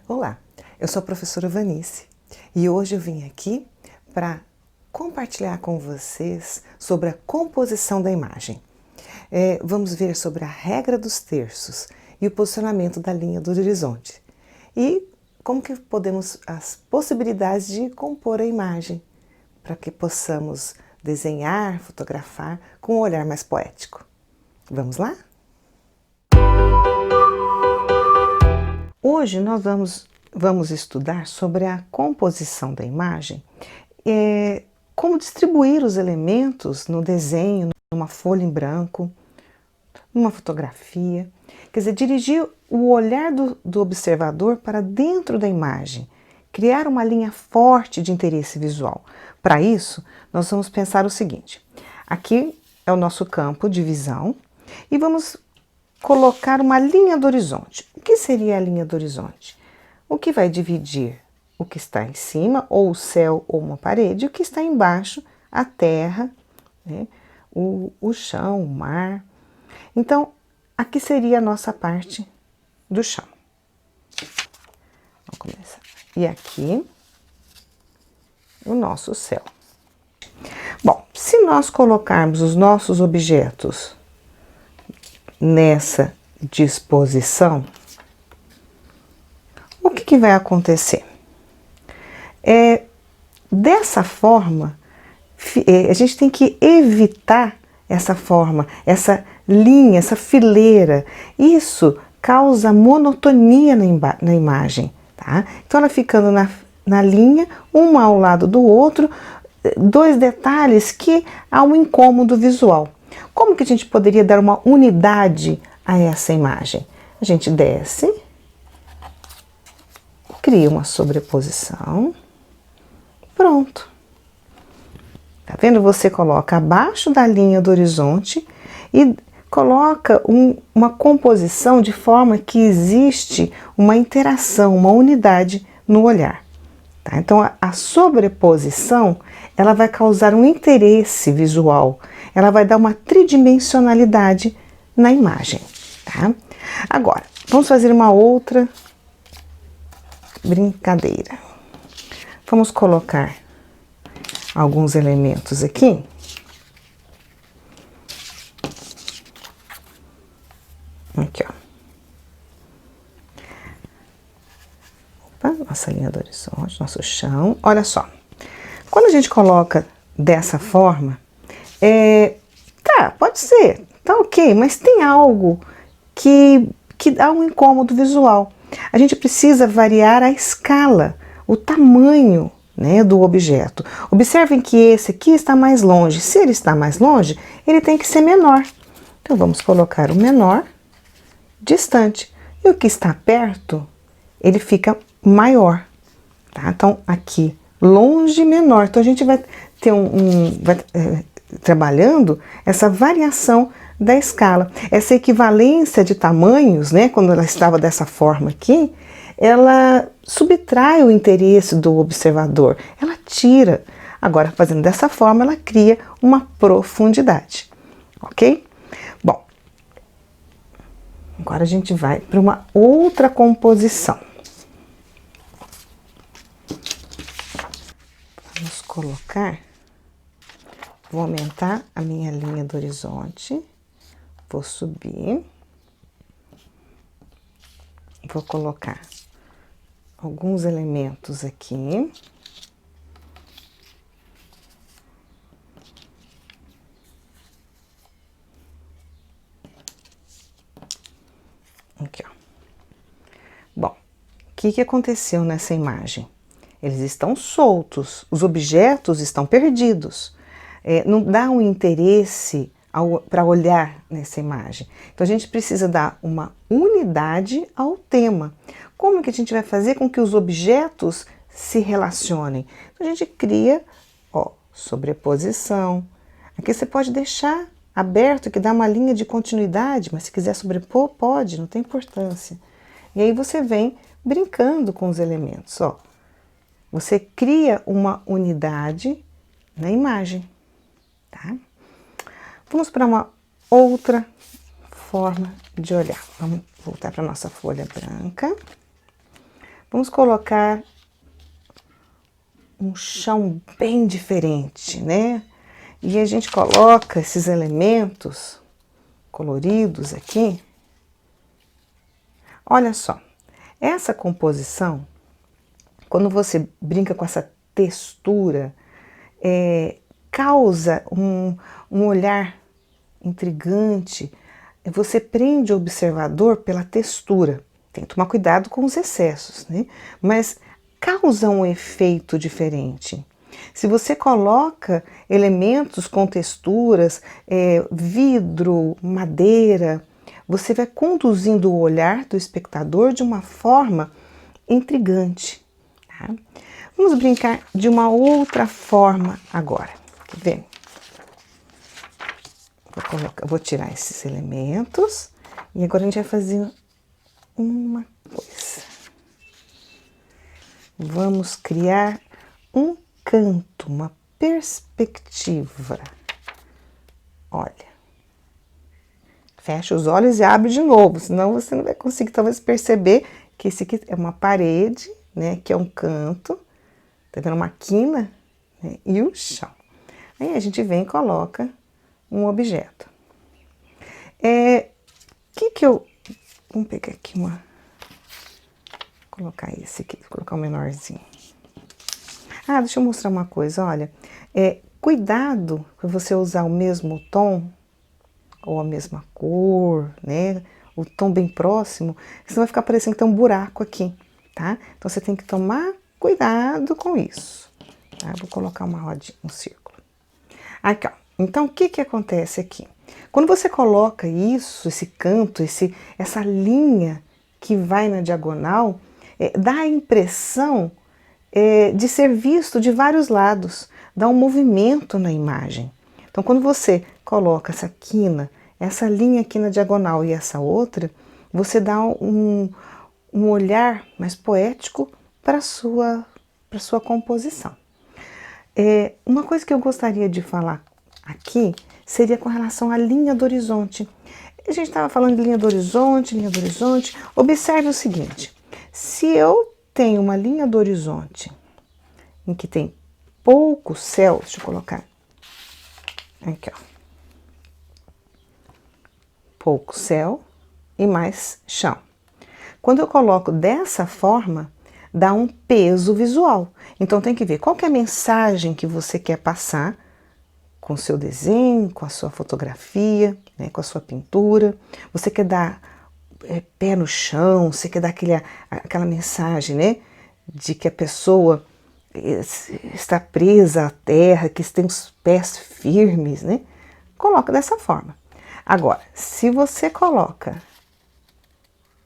Olá, eu sou a professora Vanice e hoje eu vim aqui para compartilhar com vocês sobre a composição da imagem. Vamos ver sobre a regra dos terços e o posicionamento da linha do horizonte e como que podemos, as possibilidades de compor a imagem para que possamos desenhar, fotografar com um olhar mais poético. Vamos lá? Hoje nós vamos estudar sobre a composição da imagem, como distribuir os elementos no desenho, numa folha em branco, numa fotografia. Quer dizer, dirigir o olhar do observador para dentro da imagem, criar uma linha forte de interesse visual. Para isso, nós vamos pensar o seguinte: aqui é o nosso campo de visão e vamos colocar uma linha do horizonte. O que seria a linha do horizonte? O que vai dividir o que está em cima, ou o céu, ou uma parede, e o que está embaixo, a terra, né? o chão, o mar. Então, aqui seria a nossa parte do chão. Vamos começar. E aqui, o nosso céu. Bom, se nós colocarmos os nossos objetos nessa disposição, o que vai acontecer? Dessa forma, a gente tem que evitar essa forma, essa linha, essa fileira. Isso causa monotonia na imagem, tá? Então ela ficando na linha, uma ao lado do outro, dois detalhes que há um incômodo visual. Como que a gente poderia dar uma unidade a essa imagem? A gente desce, cria uma sobreposição, pronto. Tá vendo? Você coloca abaixo da linha do horizonte e coloca uma composição de forma que existe uma interação, uma unidade no olhar. Tá? Então a sobreposição, ela vai causar um interesse visual, ela vai dar uma tridimensionalidade na imagem, tá? Agora, vamos fazer uma outra brincadeira. Vamos colocar alguns elementos aqui. Aqui, ó. Opa, nossa linha do horizonte, nosso chão. Olha só. Quando a gente coloca dessa forma, pode ser, tá ok, mas tem algo que dá um incômodo visual. A gente precisa variar a escala, o tamanho, né, do objeto. Observem que esse aqui está mais longe. Se ele está mais longe, ele tem que ser menor. Então vamos colocar o menor distante. E o que está perto, ele fica maior. Tá? Então aqui, longe, menor. Então a gente vai ter trabalhando essa variação da escala. Essa equivalência de tamanhos, né, quando ela estava dessa forma aqui, ela subtrai o interesse do observador, ela tira. Agora, fazendo dessa forma, ela cria uma profundidade, ok? Bom, agora a gente vai para uma outra composição. Vamos colocar, vou aumentar a minha linha do horizonte, vou subir, vou colocar alguns elementos aqui. Aqui, ó. Bom, o que aconteceu nessa imagem? Eles estão soltos, os objetos estão perdidos. Não dá um interesse para olhar nessa imagem. Então a gente precisa dar uma unidade ao tema. Como que a gente vai fazer com que os objetos se relacionem? Então a gente cria, ó, sobreposição. Aqui você pode deixar aberto, que dá uma linha de continuidade, mas se quiser sobrepor, pode, não tem importância. E aí você vem brincando com os elementos, ó. Você cria uma unidade na imagem, tá? Vamos para uma outra forma de olhar. Vamos voltar para a nossa folha branca. Vamos colocar um chão bem diferente, né? E a gente coloca esses elementos coloridos aqui. Olha só, essa composição, quando você brinca com essa textura, causa um olhar intrigante. Você prende o observador pela textura. Tem que tomar cuidado com os excessos, né? Mas causa um efeito diferente. Se você coloca elementos com texturas, vidro, madeira, você vai conduzindo o olhar do espectador de uma forma intrigante. Tá? Vamos brincar de uma outra forma agora. Quer ver? Vou tirar esses elementos e agora a gente vai fazer uma coisa. Vamos criar um canto, uma perspectiva. Olha. Fecha os olhos e abre de novo, senão você não vai conseguir talvez perceber que esse aqui é uma parede, né? Que é um canto, tá vendo? Uma quina, né, e o chão. Aí a gente vem e coloca um objeto. Vamos pegar aqui vou colocar esse aqui, vou colocar um menorzinho. Ah, deixa eu mostrar uma coisa, olha. Cuidado para você usar o mesmo tom ou a mesma cor, né? O tom bem próximo, senão vai ficar parecendo que tem um buraco aqui, tá? Então você tem que tomar cuidado com isso. Tá? Vou colocar uma rodinha, um círculo. Aqui, ó. Então o que acontece aqui? Quando você coloca isso, esse canto, essa linha que vai na diagonal, dá a impressão de ser visto de vários lados, dá um movimento na imagem. Então, quando você coloca essa quina, essa linha aqui na diagonal e essa outra, você dá um olhar mais poético para a sua composição. Uma coisa que eu gostaria de falar aqui seria com relação à linha do horizonte. A gente estava falando de linha do horizonte, linha do horizonte. Observe o seguinte, se eu tenho uma linha do horizonte em que tem pouco céu, deixa eu colocar aqui, ó. Pouco céu e mais chão. Quando eu coloco dessa forma, dá um peso visual. Então tem que ver qual que é a mensagem que você quer passar com o seu desenho, com a sua fotografia, né, com a sua pintura. Você quer dar pé no chão, você quer dar aquela mensagem, né, de que a pessoa está presa à terra, que tem os pés firmes, né? Coloca dessa forma. Agora, se você coloca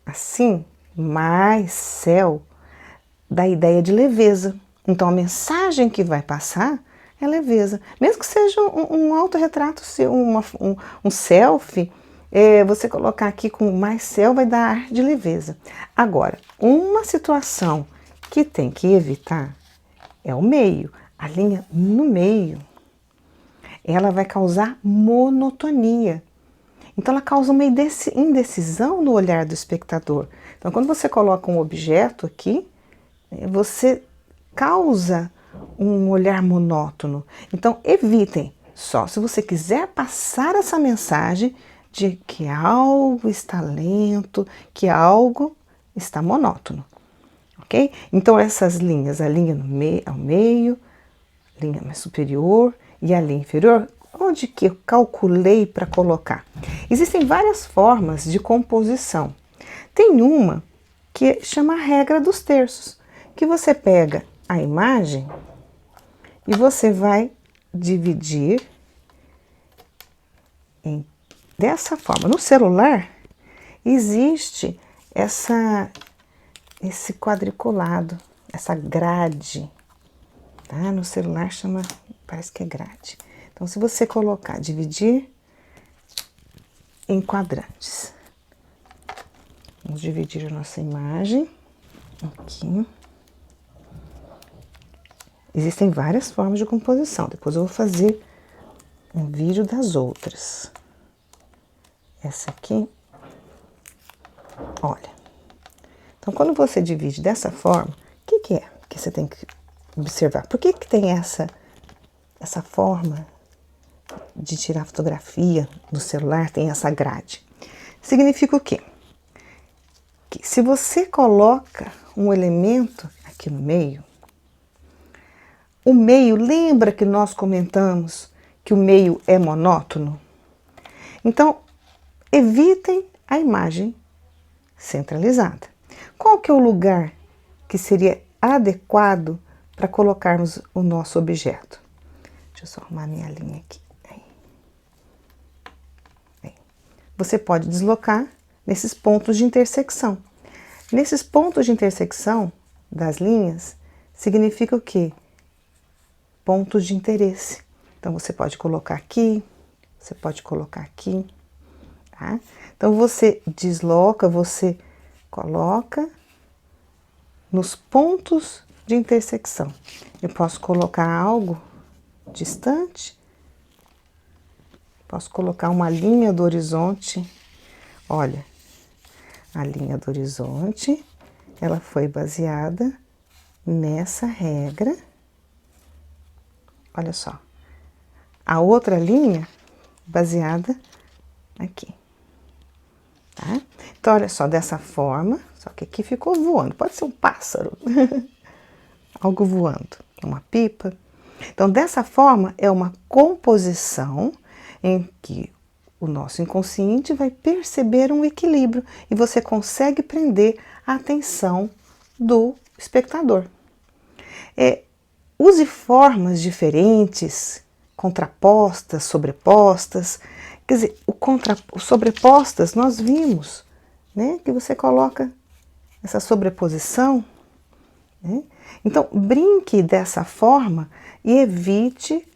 assim, mais céu, dá a ideia de leveza. Então, a mensagem que vai passar é leveza. Mesmo que seja um autorretrato, um selfie, você colocar aqui com mais céu vai dar ar de leveza. Agora, uma situação que tem que evitar é o meio. A linha no meio, ela vai causar monotonia. Então, ela causa uma indecisão no olhar do espectador. Então, quando você coloca um objeto aqui, você causa um olhar monótono. Então, evitem. Só se você quiser passar essa mensagem de que algo está lento, que algo está monótono. Ok? Então, essas linhas, a linha ao meio, linha mais superior e a linha inferior, onde que eu calculei para colocar? Existem várias formas de composição. Tem uma que chama a regra dos terços, que você pega a imagem e você vai dividir dessa forma. No celular existe esse quadriculado, essa grade, tá? No celular parece que é grade. Então, se você colocar, dividir em quadrantes. Vamos dividir a nossa imagem aqui. Existem várias formas de composição. Depois eu vou fazer um vídeo das outras. Essa aqui, olha. Então, quando você divide dessa forma, o que é que você tem que observar? Por que tem essa forma de tirar fotografia no celular, tem essa grade? Significa o quê? Que se você coloca um elemento aqui no meio, o meio, lembra que nós comentamos que o meio é monótono? Então, evitem a imagem centralizada. Qual que é o lugar que seria adequado para colocarmos o nosso objeto? Deixa eu só arrumar minha linha aqui. Aí. Você pode deslocar nesses pontos de intersecção. Nesses pontos de intersecção das linhas, significa o quê? Pontos de interesse. Então, você pode colocar aqui, você pode colocar aqui, tá? Então, você desloca, você coloca nos pontos de intersecção. Eu posso colocar algo distante, posso colocar uma linha do horizonte. Olha, a linha do horizonte, ela foi baseada nessa regra. Olha só. A outra linha baseada aqui. Tá? Então, olha só, dessa forma, só que aqui ficou voando. Pode ser um pássaro, algo voando, uma pipa. Então, dessa forma, é uma composição em que o nosso inconsciente vai perceber um equilíbrio e você consegue prender a atenção do espectador. Use formas diferentes, contrapostas, sobrepostas. Quer dizer, o sobrepostas nós vimos, né? Que você coloca essa sobreposição, né? Então, brinque dessa forma e evite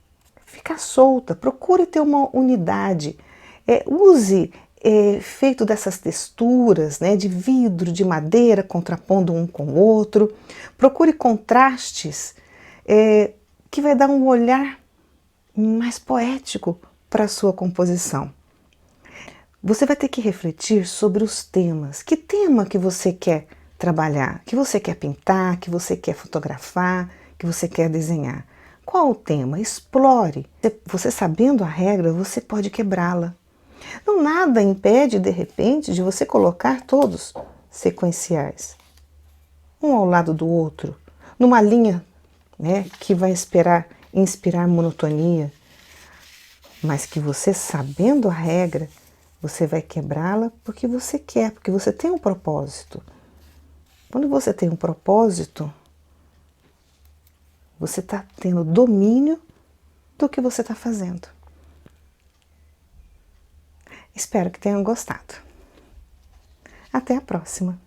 ficar solta. Procure ter uma unidade. Use feito dessas texturas, né? De vidro, de madeira, contrapondo um com o outro. Procure contrastes que vai dar um olhar mais poético para a sua composição. Você vai ter que refletir sobre os temas. Que tema que você quer trabalhar? Que você quer pintar? Que você quer fotografar? Que você quer desenhar? Qual o tema? Explore. Você sabendo a regra, você pode quebrá-la. Não nada impede, de repente, de você colocar todos sequenciais, um ao lado do outro, numa linha, né, que vai inspirar monotonia, mas que você, sabendo a regra, você vai quebrá-la porque você quer, porque você tem um propósito. Quando você tem um propósito, você está tendo domínio do que você está fazendo. Espero que tenham gostado. Até a próxima!